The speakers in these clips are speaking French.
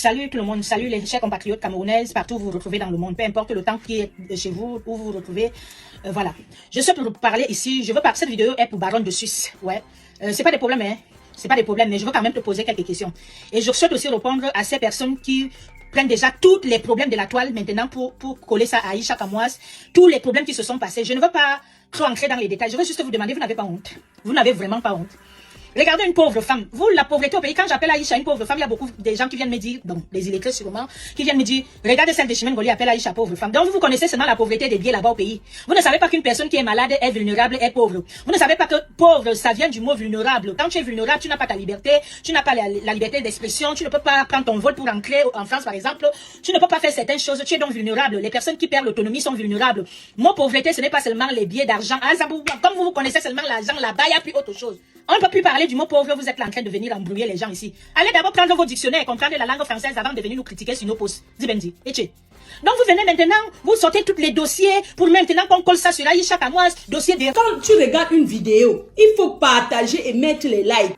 Salut tout le monde, salut les chers compatriotes camerounaises, partout où vous vous retrouvez dans le monde, peu importe le temps qui est chez vous, où vous vous retrouvez. Voilà. Je souhaite vous parler ici, cette vidéo est pour Baronne de Suisse. Ouais. C'est pas des problèmes, hein. C'est pas des problèmes, mais je veux quand même te poser quelques questions. Et je souhaite aussi répondre à ces personnes qui prennent déjà tous les problèmes de la toile maintenant pour coller ça à Aïcha Kamoise, tous les problèmes qui se sont passés. Je ne veux pas trop entrer dans les détails, je veux juste vous demander, vous n'avez pas honte. Vous n'avez vraiment pas honte. Regardez une pauvre femme. Vous, la pauvreté au pays, quand j'appelle Aïcha une pauvre femme, il y a beaucoup de gens qui viennent me dire, bon, des illettrés sûrement, qui viennent me dire, regardez celle de Chimène Goli appelle Aïcha pauvre femme. Donc vous connaissez seulement la pauvreté des biais là-bas au pays. Vous ne savez pas qu'une personne qui est malade est vulnérable, est pauvre. Vous ne savez pas que pauvre, ça vient du mot vulnérable. Quand tu es vulnérable, tu n'as pas ta liberté, tu n'as pas la liberté d'expression, tu ne peux pas prendre ton vol pour rentrer en France par exemple, tu ne peux pas faire certaines choses, tu es donc vulnérable. Les personnes qui perdent l'autonomie sont vulnérables. Mon pauvreté, ce n'est pas seulement les biais d'argent. Comme vous connaissez seulement l'argent là-bas, il n'y a plus autre chose. On ne peut plus parler du mot pauvre, vous êtes là en train de venir embrouiller les gens ici. Allez d'abord prendre vos dictionnaires et comprendre la langue française avant de venir nous critiquer sur nos posts. Dibendi, Eche. Donc vous venez maintenant, vous sortez tous les dossiers pour maintenant qu'on colle ça sur Aïcha Kamoise, dossier de... Quand tu regardes une vidéo, il faut partager et mettre les likes.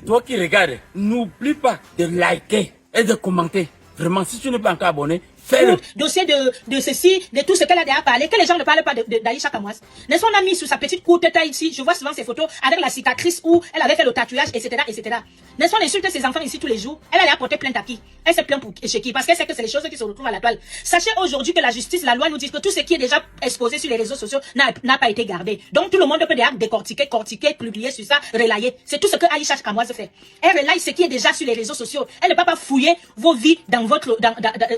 Toi qui regardes, n'oublie pas de liker et de commenter. Vraiment, si tu n'es pas encore abonné, fais-le. Dossier de ceci, de tout ce qu'elle a déjà parlé, que les gens ne parlent pas d'Aïcha Kamoise. N'est-ce qu'on a mis sur sa petite courte taille ici, je vois souvent ces photos avec la cicatrice où elle avait fait le tatouage, etc., etc. N'est-ce qu'on insulte ses enfants ici tous les jours? Elle allait apporter plainte à qui? Elle s'est plainte chez qui? Parce qu'elle sait que c'est les choses qui se retrouvent à la toile. Sachez aujourd'hui que la justice, la loi nous dit que tout ce qui est déjà exposé sur les réseaux sociaux n'a pas été gardé. Donc tout le monde peut déjà décortiquer, publier sur ça, relayer. C'est tout ce que Aïcha Kamoise fait. Elle relaye ce qui est déjà sur les réseaux sociaux. Elle ne peut pas fouiller vos vies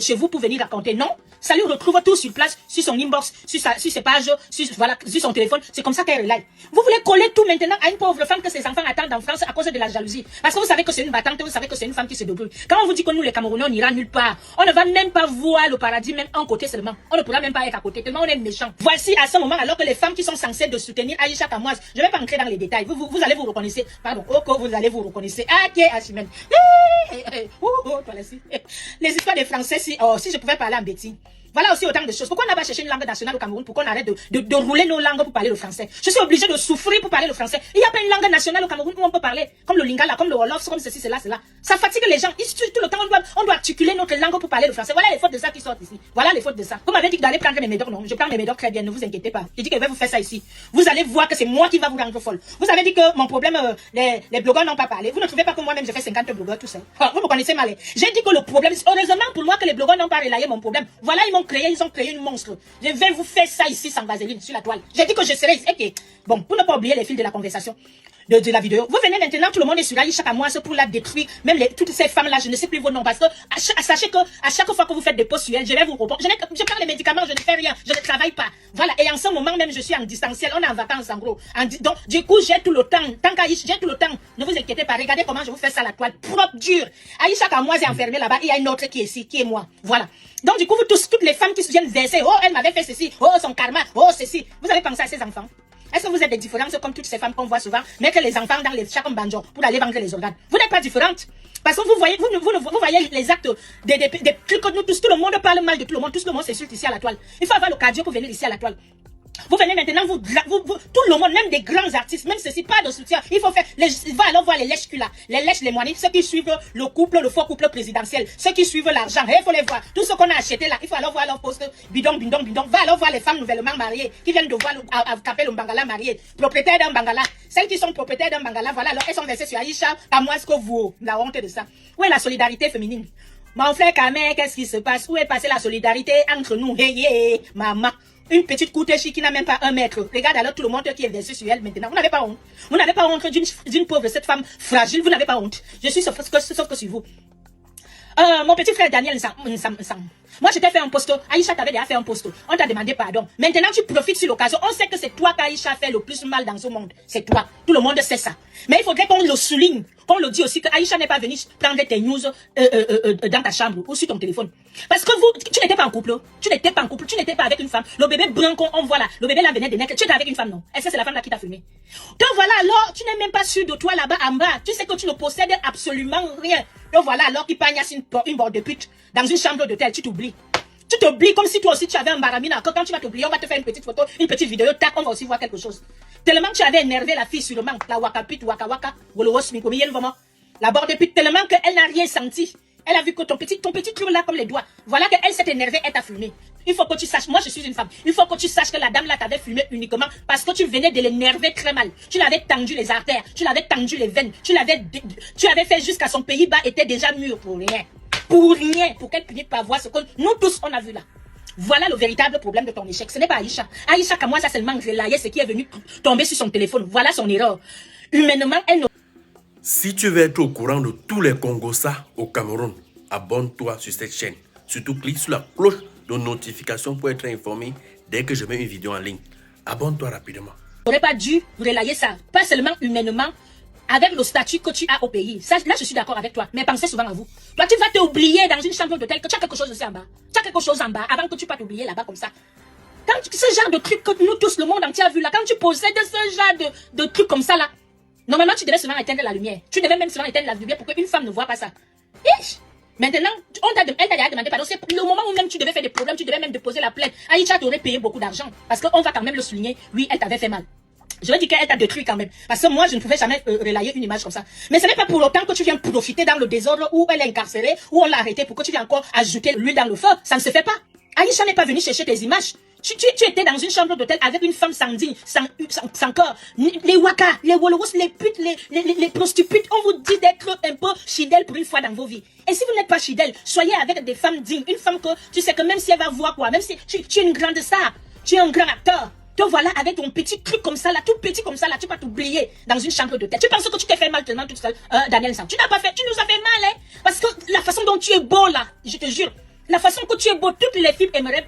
chez vous pour venir raconter. Non, ça lui retrouve tout sur place, sur son inbox, sur ses pages, sur son téléphone. C'est comme ça qu'elle relaye. Vous voulez coller tout maintenant à une pauvre femme que ses enfants attendent en France à cause de la jalousie. Parce que vous savez que c'est une battante, vous savez que c'est une femme qui se débrouille. Quand on vous dit que nous les Camerounais, on n'ira nulle part, on ne va même pas voir le paradis, même un côté seulement. On ne pourra même pas être à côté, tellement on est méchant. Voici à ce moment, alors que les femmes qui sont censées de soutenir Aïcha Kamoise, je ne vais pas entrer dans les détails. Vous allez vous reconnaître. Pardon, vous allez vous reconnaître. Ah, qui est Achimène. Les histoires des Français, si je pouvais parler en bêtise. Voilà aussi autant de choses. Pourquoi on n'a pas cherché une langue nationale au Cameroun pour qu'on arrête de rouler nos langues pour parler le français? Je suis obligée de souffrir pour parler le français. Il n'y a pas une langue nationale au Cameroun où on peut parler, comme le lingala, comme le wolof, comme ceci, cela, cela. Ça fatigue les gens. Ici, tout le temps, on doit articuler notre langue pour parler le français. Voilà les fautes de ça qui sortent ici. Voilà les fautes de ça. Vous m'avez dit d'aller prendre mes médocs, non? Je prends mes médocs très bien, ne vous inquiétez pas. J'ai dit que je vais vous faire ça ici. Vous allez voir que c'est moi qui va vous rendre folle. Vous avez dit que mon problème, les blogueurs n'ont pas parlé. Vous ne trouvez pas que moi-même, j'ai fait 50 blogueurs, tout ça. Vous me connaissez mal. J'ai dit que le problème, heureusement pour moi que les blogueurs n'ont pas relayé mon problème. Voilà, ils ont créé une monstre. Je vais vous faire ça ici sans vaseline sur la toile. J'ai dit que je serai ici. Okay. Bon, pour ne pas oublier les fils de la conversation de la vidéo. Vous venez maintenant, tout le monde est sur Aïcha Kamoise pour la détruire. Même toutes ces femmes-là, je ne sais plus vos noms parce que sachez que à chaque fois que vous faites des posts sur elles, je vais vous répondre. Je prends les médicaments, je ne fais rien, je ne travaille pas. Voilà. Et en ce moment même, je suis en distanciel. On est en vacances en gros. Donc, du coup, j'ai tout le temps. Tant qu'Aïcha, j'ai tout le temps. Ne vous inquiétez pas. Regardez comment je vous fais ça à la toile. Propre, dur. Aïcha Kamoise est enfermée là-bas. Il y a une autre qui est ici, qui est moi. Voilà. Donc, du coup, vous tous, toutes les femmes qui se viennent verser, oh, elle m'avait fait ceci, oh, son karma, oh, ceci. Vous avez pensé à ces enfants? Est-ce que vous êtes des différences comme toutes ces femmes qu'on voit souvent, mettre les enfants dans les chacun banjo pour aller vendre les organes? Vous n'êtes pas différentes. Parce que vous voyez les actes des trucs que nous tous, tout le monde parle mal de tout le monde s'insulte ici à la toile. Il faut avoir le cardio pour venir ici à la toile. Vous venez maintenant, tout le monde, même des grands artistes, même ceci, pas de soutien. Il faut faire, va alors voir les lèches là, les lèches, les moinis, ceux qui suivent le faux couple présidentiel, ceux qui suivent l'argent, il faut les voir. Tout ce qu'on a acheté là, il faut alors voir leur poste, bidon. Va alors voir les femmes nouvellement mariées, qui viennent de voir taper le bangala marié, propriétaire d'un bangala. Celles qui sont propriétaires d'un bangala, voilà, alors elles sont versées sur Aïcha, pas moi ce que vous, la honte de ça. Où est la solidarité féminine? Mon frère Kamé, qu'est-ce qui se passe? Où est passée la solidarité entre nous? Hey, maman. Une petite coutée qui n'a même pas 1 mètre. Regarde alors tout le monde qui est versé sur elle maintenant. Vous n'avez pas honte. Vous n'avez pas honte d'une pauvre, cette femme fragile. Vous n'avez pas honte. Je suis sauf que sur vous. Mon petit frère Daniel moi je t'ai fait un posto. Aïcha t'avait déjà fait un posto. On t'a demandé pardon. Maintenant tu profites sur l'occasion. On sait que c'est toi qu'Aïcha fait le plus mal dans ce monde. C'est toi. Tout le monde sait ça. Mais il faudrait qu'on le souligne. Qu'on le dise aussi que Aïcha n'est pas venue prendre tes news dans ta chambre ou sur ton téléphone. Parce que tu n'étais pas en couple. Tu n'étais pas en couple. Tu n'étais pas avec une femme. Le bébé brun qu'on voit là. Le bébé là venait de naître. Tu étais avec une femme, non? Est-ce que c'est la femme là qui t'a filmé? Donc voilà, alors tu n'es même pas sûr de toi là-bas en bas. Tu sais que tu ne possèdes absolument rien. Donc voilà, alors qu'il pagnasse une bande de pute dans une chambre d'hôtel, tu t'oublies. Tu t'oublies comme si toi aussi tu avais un baramina. Quand tu vas t'oublier, on va te faire une petite photo, une petite vidéo, tac, on va aussi voir quelque chose. Tellement que tu avais énervé la fille sûrement, la waka pute, waka waka, la bande de pute, tellement qu'elle n'a rien senti. Elle a vu que ton petit truc là, comme les doigts. Voilà qu'elle s'est énervée, elle t'a filmé. Il faut que tu saches, moi je suis une femme, il faut que tu saches que la dame là t'avait filmé uniquement parce que tu venais de l'énerver très mal. Tu l'avais tendu les artères, tu l'avais tendu les veines, tu avais fait jusqu'à son pays bas était déjà mûr pour rien. Pour rien, pour qu'elle puisse pas voir ce que nous tous on a vu là. Voilà le véritable problème de ton échec. Ce n'est pas Aïcha. Aïcha Kamoise a seulement relayé ce qui est venu tomber sur son téléphone. Voilà son erreur. Humainement, elle ne... Si tu veux être au courant de tous les Congossas au Cameroun, abonne-toi sur cette chaîne. Surtout clique sur la cloche de notification pour être informé dès que je mets une vidéo en ligne. Abonne-toi rapidement. Tu n'aurais pas dû relayer ça. Pas seulement humainement, avec le statut que tu as au pays. Ça, là, je suis d'accord avec toi. Mais pensez souvent à vous. Toi, tu vas t'oublier dans une chambre d'hôtel que tu as quelque chose aussi en bas. Tu as quelque chose en bas avant que tu pas t'oublier là-bas comme ça. Quand ce genre de truc que nous tous, le monde entier a vu là, quand tu possèdes ce genre de trucs comme ça là, normalement, tu devais souvent éteindre la lumière. Tu devais même souvent éteindre la lumière pour qu'une femme ne voit pas ça. Ish. Maintenant, elle t'a déjà demandé pardon. C'est le moment où même tu devais faire des problèmes, tu devais même déposer la plainte. Aïcha t'aurait payé beaucoup d'argent. Parce qu'on va quand même le souligner. Oui, elle t'avait fait mal. Je veux dire qu'elle t'a détruit quand même. Parce que moi, je ne pouvais jamais relayer une image comme ça. Mais ce n'est pas pour autant que tu viens profiter dans le désordre où elle est incarcérée, où on l'a arrêtée pour que tu viennes encore ajouter l'huile dans le feu. Ça ne se fait pas. Aïcha n'est pas venue chercher tes images. Tu étais dans une chambre d'hôtel avec une femme sans digne, sans corps. Les waka, les wolorus, les putes, les prostituées, on vous dit d'être un peu fidèle pour une fois dans vos vies. Et si vous n'êtes pas fidèle, soyez avec des femmes dignes. Une femme que tu sais que même si elle va voir quoi, même si tu es une grande star, tu es un grand acteur. Te voilà avec ton petit truc comme ça là, tout petit comme ça là, tu vas t'oublier dans une chambre d'hôtel. Tu penses que tu t'es fait mal tellement toute seule, Daniel Sam. Tu n'as pas fait, tu nous as fait mal, hein. Parce que la façon dont tu es beau là, je te jure. La façon que tu es beau, toutes les filles aimeraient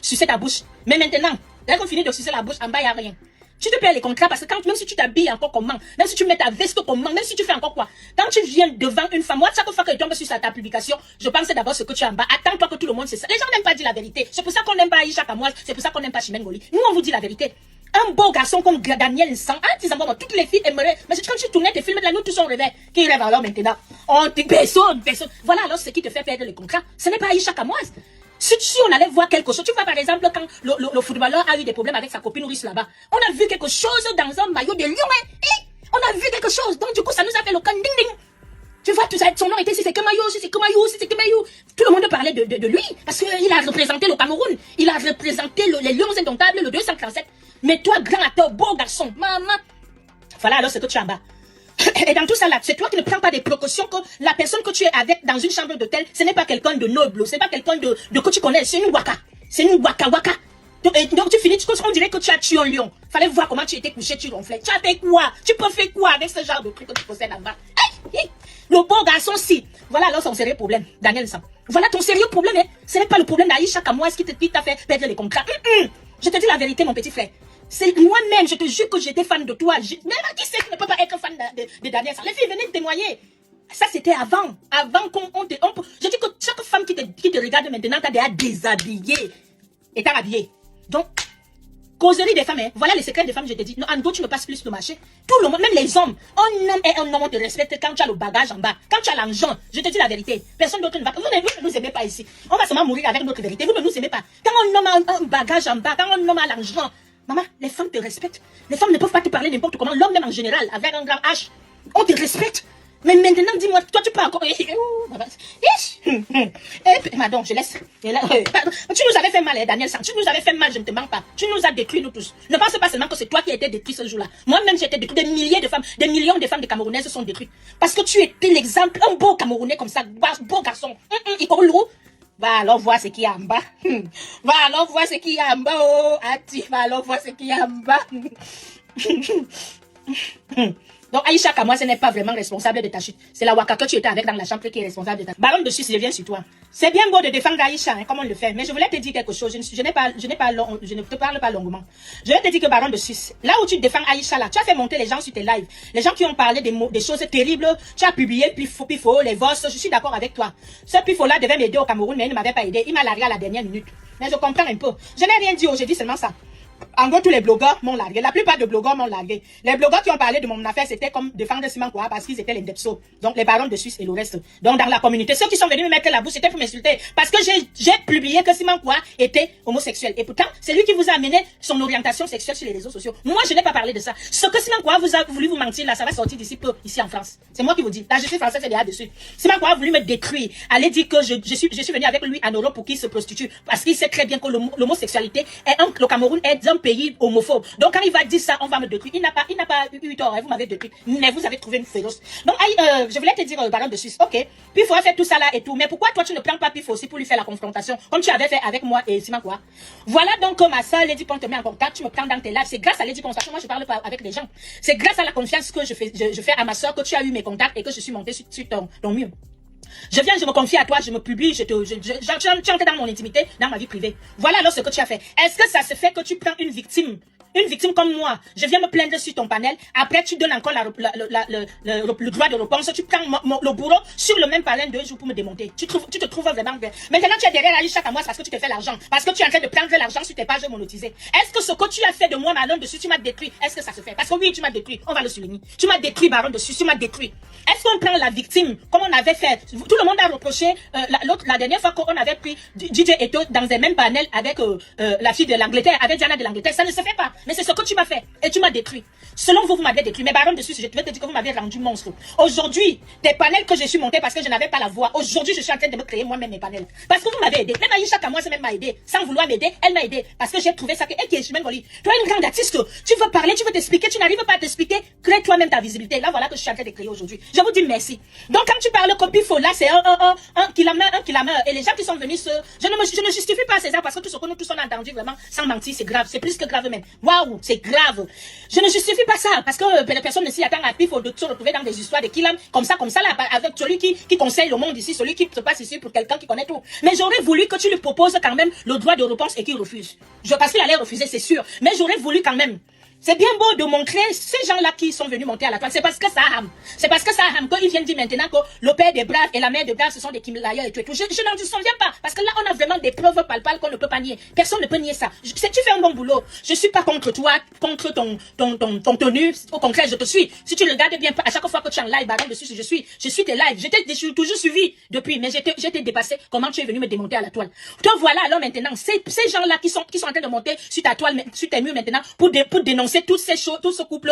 sucer ta bouche. Mais maintenant, dès qu'on finit de sucer la bouche, en bas, il n'y a rien. Tu te payes les contrats parce que quand, même si tu t'habilles encore comment, même si tu mets ta veste comment, même si tu fais encore quoi, quand tu viens devant une femme, moi, chaque fois qu'elle tombe sur ta publication, je pense d'abord ce que tu as en bas. Attends-toi que tout le monde sait ça. Les gens n'aiment pas dire la vérité. C'est pour ça qu'on n'aime pas Aïcha Kamoise, c'est pour ça qu'on n'aime pas Chimène Ngoli. Nous, on vous dit la vérité. Un beau garçon comme Daniel Nsan, toutes les filles aimeraient, mais quand tu tournais tes films là, nous tous on rêvait. Qui rêve alors maintenant? Personne. Voilà alors ce qui te fait perdre les contrats. Ce n'est pas Aïcha Kamoise. Si on allait voir quelque chose, tu vois par exemple quand le footballeur a eu des problèmes avec sa copine russe là-bas, on a vu quelque chose dans un maillot de lion, hein? On a vu quelque chose, donc du coup ça nous a fait le can ding ding. Tu vois, tout ça, son nom était si c'est Kemayo, si c'est Kemayo, si c'est Kemayo. Tout le monde parlait de lui, parce qu'il a représenté le Cameroun, il a représenté les Lions Indomptables, le 237. Mais toi, grand acteur, beau garçon, maman. Voilà alors ce que tu as en bas. Et dans tout ça là, c'est toi qui ne prends pas des précautions que la personne que tu es avec dans une chambre d'hôtel, ce n'est pas quelqu'un de noble, ce n'est pas quelqu'un de que tu connais, c'est une waka. C'est une waka. Donc tu finis, on dirait que tu as tué un lion. Fallait voir comment tu étais couché, tu ronflais. Tu as fait quoi? Tu peux faire quoi avec ce genre de truc que tu possèdes en bas? Le beau garçon, si. Voilà alors son sérieux problème, Daniel Sam. Voilà ton sérieux problème, hein. Ce n'est pas le problème d'Aïcha Kamoise qui t'a fait perdre les contrats. Je te dis la vérité, mon petit frère. C'est moi-même, je te jure que j'étais fan de toi. Même qui sait qui ne peut pas être fan de Daniel Sam. Les filles venaient témoigner. Ça, c'était avant. Avant qu'on te... Je dis que chaque femme qui te regarde maintenant, t'as déjà déshabillé. Et t'as habillé. Donc, causerie des femmes, hein. Voilà les secrets des femmes, je te dis. Non, en gros, tu ne passes plus le marché. Tout le monde, même les hommes. Un homme est un homme, on te respecte quand tu as le bagage en bas. Quand tu as l'argent, je te dis la vérité. Personne d'autre ne va... Vous ne nous aimez pas ici. On va seulement mourir avec notre vérité. Vous ne nous aimez pas. Quand un homme a un bagage en bas, quand un homme a l'argent, maman, les femmes te respectent. Les femmes ne peuvent pas te parler n'importe comment. L'homme même en général, avec un grand H, on te respecte. Mais maintenant, dis-moi, toi, tu peux encore... Pardon, je laisse. Tu nous avais fait mal, Daniel Sam. Tu nous avais fait mal, je ne te mens pas. Tu nous as détruits, nous tous. Ne pense pas seulement que c'est toi qui as été détruit ce jour-là. Moi-même, j'ai été détruit. Des milliers de femmes, des millions de femmes de Camerounaises se sont détruites. Parce que tu étais l'exemple, un beau Camerounais comme ça, beau garçon. Va alors voir ce qu'il y a en bas. Va alors voir ce qu'il y a en bas. Oh, Ati, va alors voir ce qu'il y a en bas. Donc Aïcha Kamoise n'est pas vraiment responsable de ta chute. C'est la waka que tu étais avec dans la chambre qui est responsable de ta chute. Baronne de Suisse, je viens sur toi. C'est bien beau de défendre Aïcha, hein, comme on le fait. Mais je voulais te dire quelque chose. Je ne te parle pas longuement. Je vais te dire que Baronne de Suisse, là où tu défends Aïcha, là, tu as fait monter les gens sur tes lives. Les gens qui ont parlé des choses terribles. Tu as publié Pifo, les vosses. Je suis d'accord avec toi. Ce Pifo là devait m'aider au Cameroun, mais il ne m'avait pas aidé. Il m'a largué à la dernière minute. Mais je comprends un peu. Je n'ai rien dit, j'ai dit seulement ça. En gros, tous les blogueurs m'ont largué. La plupart des blogueurs m'ont largué. Les blogueurs qui ont parlé de mon affaire, c'était comme défendre Simon Kouha parce qu'ils étaient les Depso. Donc, les barons de Suisse et le reste. Donc, dans la communauté, ceux qui sont venus me mettre la bouche, c'était pour m'insulter. Parce que j'ai publié que Simon Kouha était homosexuel. Et pourtant, c'est lui qui vous a amené son orientation sexuelle sur les réseaux sociaux. Moi, je n'ai pas parlé de ça. Ce que Simon Kouha vous a voulu vous mentir là, ça va sortir d'ici peu, ici en France. C'est moi qui vous dis. La justice française est là-dessus. Simon Kouha a voulu me détruire. Allez dire que je suis venu avec lui en Europe pour qu'il se prostitue. Parce qu'il sait très bien que l'homosexualité le Cameroun est un pays homophobe. Donc quand il va dire ça, on va me détruire. Il n'a pas eu tort, hein, vous m'avez détruit. Mais vous avez trouvé une féroce. Donc je voulais te dire, baron de Suisse, ok, puis il faudra faire tout ça là et tout. Mais pourquoi toi tu ne prends pas Pif aussi pour lui faire la confrontation, comme tu avais fait avec moi et Simon Kouha? Voilà donc ma soeur Lady Pon te met en contact, tu me prends dans tes lives. C'est grâce à Lady Pon, parce que moi je parle pas avec les gens. C'est grâce à la confiance que je fais à ma soeur que tu as eu mes contacts et que je suis montée sur ton mur. Je viens, je me confie à toi, je me publie, tu entres dans mon intimité, dans ma vie privée. Voilà alors ce que tu as fait. Est-ce que ça se fait que tu prends une victime comme moi, je viens me plaindre sur ton panel, après tu donnes encore le droit de réponse, tu prends le bourreau sur le même panel 2 jours pour me démonter. Tu te trouves vraiment bien. Maintenant tu es derrière Aïcha Kamoise parce que tu te fais l'argent, parce que tu es en train de prendre l'argent sur tes pages monétisées. Est-ce que ce que tu as fait de moi, Baron dessus, tu m'as détruit? Est-ce que ça se fait? Parce que oui, tu m'as détruit, on va le souligner. Tu m'as détruit, Baron dessus, tu m'as détruit. Est-ce qu'on prend la victime comme on avait fait? Tout le monde a reproché la dernière fois qu'on avait pris DJ Eto dans un même panel avec la fille de l'Angleterre, avec Diana de l'Angleterre. Ça ne se fait pas. Mais c'est ce que tu m'as fait. Et tu m'as détruit. Selon vous, vous m'avez détruit. Mais Baron de Suisse, je vais te dire que vous m'avez rendu monstre. Aujourd'hui, des panels que je suis monté parce que je n'avais pas la voix. Aujourd'hui, je suis en train de me créer moi-même mes panels. Parce que vous m'avez aidé. Même Aïcha Kamoise même m'a aidé. Sans vouloir m'aider, elle m'a aidé. Parce que j'ai trouvé ça que, toi, une grande artiste, tu veux parler, tu veux t'expliquer, tu n'arrives pas à t'expliquer. Crée toi-même ta visibilité. Là, voilà que je suis en train de créer aujourd'hui. Je vous dis merci. Donc, quand tu parles copie faux, là, c'est un qui la meurt. Et les gens qui sont venus je ne justifie pas César parce que tout ce que nous tous on a entendu vraiment, sans mentir, c'est grave. C'est plus que grave même. Waouh, c'est grave. Je ne justifie pas ça parce que personne ne s'y attend à Pif de se retrouver dans des histoires de Kilam comme ça là, avec celui qui conseille le monde ici, celui qui se passe ici pour quelqu'un qui connaît tout. Mais j'aurais voulu que tu lui proposes quand même le droit de réponse et qu'il refuse. Parce qu'il allait refuser, c'est sûr. Mais j'aurais voulu quand même. C'est bien beau de montrer ces gens-là qui sont venus monter à la toile. C'est parce que ça âme. C'est parce que ça âme qu'ils viennent dire maintenant que le père des braves et la mère des braves, ce sont des Kim Laya et tout. Je n'en souviens pas. Parce que là, on a vraiment des preuves palpables qu'on ne peut pas nier. Personne ne peut nier ça. Tu fais un bon boulot. Je suis pas contre toi, contre ton tenue. Au contraire, je te suis. Si tu regardes bien, à chaque fois que tu es en live, Baron dessus, je suis tes lives. Je suis toujours suivi depuis, mais j'étais dépassé. Comment tu es venu me démonter à la toile? Toi, voilà, alors maintenant, ces gens-là qui sont en train de monter sur ta toile, sur tes murs maintenant, pour dénoncer toutes ces choses, tout ce couple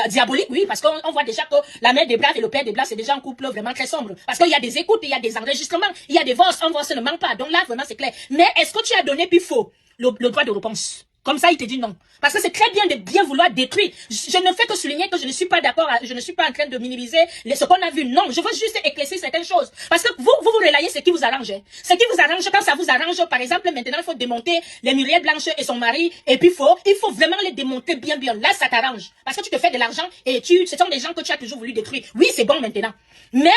diabolique, oui, parce qu'on voit déjà que la mère des braves et le père des braves, c'est déjà un couple vraiment très sombre. Parce qu'il y a des écoutes, il y a des enregistrements, il y a des voix, on voit, ça ne manque pas. Donc là, vraiment, c'est clair. Mais est-ce que tu as donné Pifo le droit de réponse? Comme ça, il te dit non. Parce que c'est très bien de bien vouloir détruire. Je ne fais que souligner que je ne suis pas d'accord, je ne suis pas en train de minimiser ce qu'on a vu. Non, je veux juste éclaircir certaines choses. Parce que vous relayez ce qui vous arrange. Ce qui vous arrange, quand ça vous arrange, par exemple, maintenant, il faut démonter les Muriel Blanche et son mari, et puis il faut vraiment les démonter bien. Là, ça t'arrange. Parce que tu te fais de l'argent, et ce sont des gens que tu as toujours voulu détruire. Oui, c'est bon maintenant. Mais,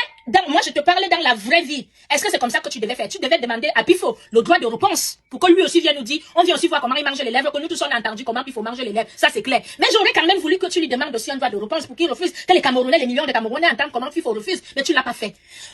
moi, je te parlais dans la vraie vie. Est-ce que c'est comme ça que tu devais faire? Tu devais demander à Pifo le droit de réponse, pour que lui aussi vienne nous dire, on vient aussi voir comment il mange les lèvres, que nous tous on a entendu comment il faut manger les lèvres. Ça, c'est clair. Mais j'aurais quand même voulu que tu lui demandes aussi un droit de réponse pour qu'il refuse, que les Camerounais, les millions de Camerounais entendent comment Pifo refuse. Mais tu l'as pas fait.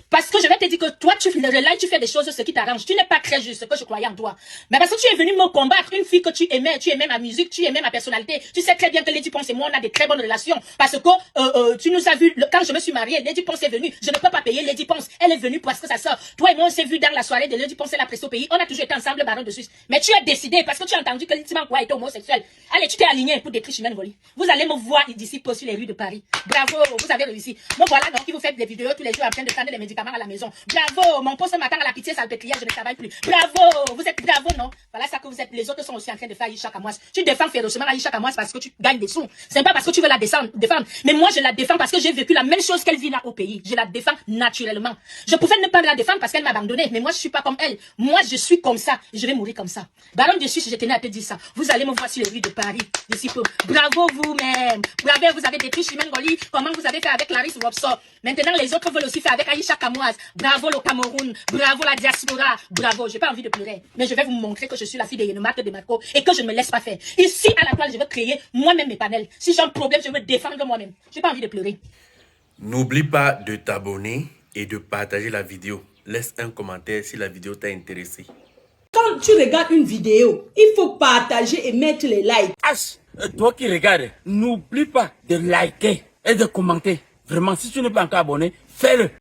Parce que je vais te dire que toi, tu fais des choses, ce qui t'arrange. Tu n'es pas très juste, ce que je croyais en toi. Mais parce que tu es venu me combattre, une fille que tu aimais ma musique, tu aimais ma personnalité. Tu sais très bien que Lady Ponce et moi, on a des très bonnes relations. Parce que, tu nous as vu, quand je me suis mariée, Lady Ponce est venue. Je ne peux pas payer Lady Ponce. Elle est venue parce que ça sort. Toi et moi, on s'est vu dans la soirée de Lady Ponce et la presse au pays. On a toujours été ensemble, Baron de Suisse. Mais tu as décidé, parce que tu as entendu que Simon Kouha était homosexuel. Allez, tu t'es aligné pour détruire Chimène Ngoli. Vous allez me voir d'ici peu sur les rues de Paris. Bravo, vous avez réussi. Moi, voilà, donc, vous faites des vidéos tous les jours en train de prendre des médicaments à la maison. Bravo, mon poste m'attend à la pitié salpêtrière, je ne travaille plus. Bravo, vous êtes bravo, non? Voilà ça que vous êtes. Les autres sont aussi en train de faire Aïcha Kamoise. Tu défends férocement Aïcha Kamoise parce que tu gagnes des sous. C'est pas parce que tu veux la défendre. Mais moi, je la défends parce que j'ai vécu la même chose qu'elle vit là au pays. Je la défends naturellement. Je pouvais ne pas la défendre parce qu'elle m'a abandonné. Mais moi, je suis pas comme elle. Moi, je suis comme ça. Je vais mourir comme ça. Baron de Suisse, je tenais à te dire ça. Vous allez me voir sur les rues de Paris d'ici peu. Bravo vous-même. Bravo, vous avez détruit Chimène Ngoli. Comment vous avez fait avec Clarisse Robson. Maintenant, les autres veulent aussi faire avec Aïcha Kamoise. Bravo le Cameroun. Bravo la diaspora. Bravo. J'ai pas envie de pleurer. Mais je vais vous montrer que je suis la fille de Yenemat de Marco et que je ne me laisse pas faire. Ici, à la toile, je veux créer moi-même mes panels. Si j'ai un problème, je veux défendre moi-même. J'ai pas envie de pleurer. N'oublie pas de t'abonner et de partager la vidéo. Laisse un commentaire si la vidéo t'a intéressé. Quand tu regardes une vidéo, il faut partager et mettre les likes. H, toi qui regardes, n'oublie pas de liker et de commenter. Vraiment, si tu n'es pas encore abonné, fais-le.